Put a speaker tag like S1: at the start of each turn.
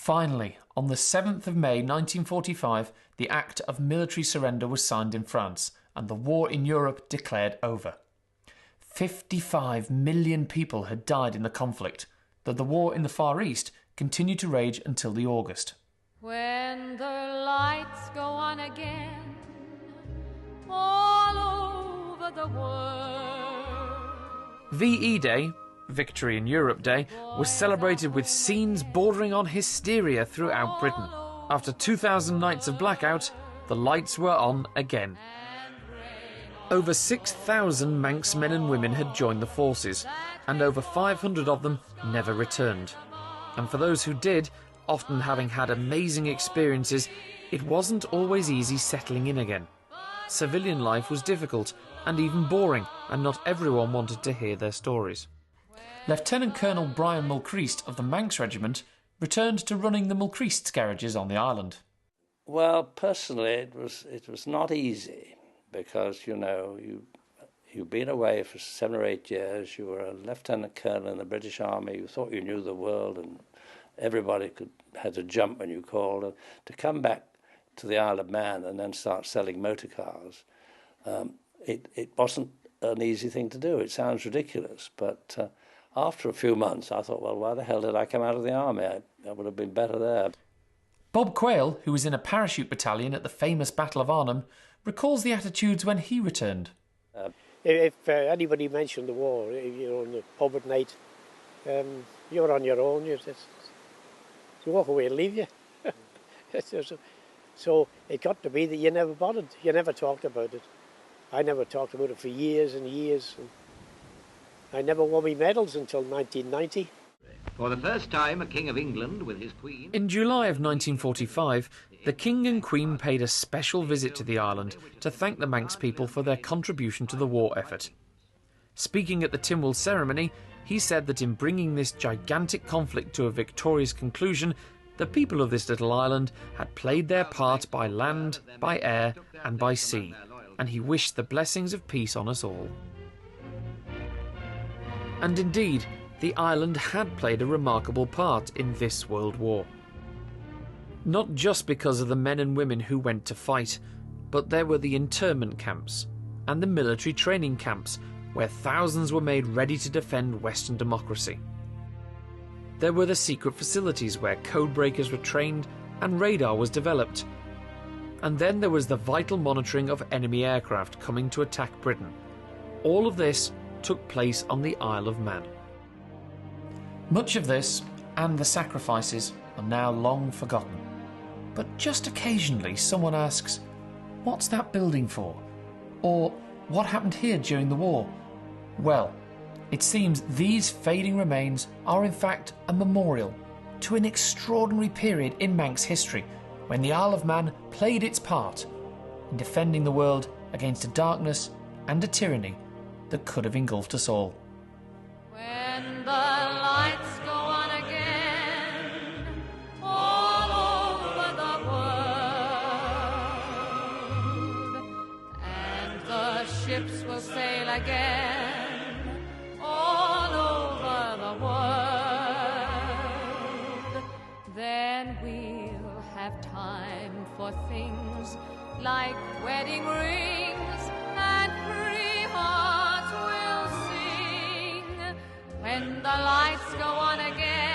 S1: Finally, on the 7th of May 1945, the Act of Military Surrender was signed in France and the war in Europe declared over. 55 million people had died in the conflict, though the war in the Far East continued to rage until the August.
S2: When the lights go on again, all over the world.
S1: VE Day, Victory in Europe Day, was celebrated with scenes bordering on hysteria throughout Britain. After 2,000 nights of blackout, the lights were on again. Over 6,000 Manx men and women had joined the forces, and over 500 of them never returned. And for those who did, often having had amazing experiences, it wasn't always easy settling in again. Civilian life was difficult and even boring, and not everyone wanted to hear their stories. Lieutenant Colonel Brian Mulcreast of the Manx Regiment returned to running the Mulcreast's garages on the island.
S3: Well, personally, it was not easy because, you know, you've been away for 7 or 8 years. You were a lieutenant colonel in the British Army. You thought you knew the world, and everybody had to jump when you called. And to come back to the Isle of Man and then start selling motor cars, it wasn't an easy thing to do. It sounds ridiculous, but after a few months, I thought, well, why the hell did I come out of the army? I would have been better there.
S1: Bob Quayle, who was in a parachute battalion at the famous Battle of Arnhem, recalls the attitudes when he returned.
S4: If anybody mentioned the war, you know, in the pub at night, you're on your own. You walk away and leave you. So it got to be that you never bothered. You never talked about it. I never talked about it for years and years. And I never won my medals until 1990.
S5: For the first time, a King of England with his Queen...
S1: In July of 1945, the King and Queen paid a special visit to the island to thank the Manx people for their contribution to the war effort. Speaking at the Tynwald ceremony, he said that in bringing this gigantic conflict to a victorious conclusion, the people of this little island had played their part by land, by air, and by sea, and he wished the blessings of peace on us all. And indeed, the island had played a remarkable part in this World War. Not just because of the men and women who went to fight, but there were the internment camps and the military training camps where thousands were made ready to defend Western democracy. There were the secret facilities where code breakers were trained and radar was developed. And then there was the vital monitoring of enemy aircraft coming to attack Britain. All of this took place on the Isle of Man. Much of this, and the sacrifices, are now long forgotten. But just occasionally someone asks, "What's that building for?" Or, "What happened here during the war?" Well, it seems these fading remains are in fact a memorial to an extraordinary period in Manx history when the Isle of Man played its part in defending the world against a darkness and a tyranny that could have engulfed us all.
S2: When the lights go on again, all over the world, and the ships will sail again, all over the world, then we'll have time for things like wedding rings and free hearts will sing. When the lights go on again,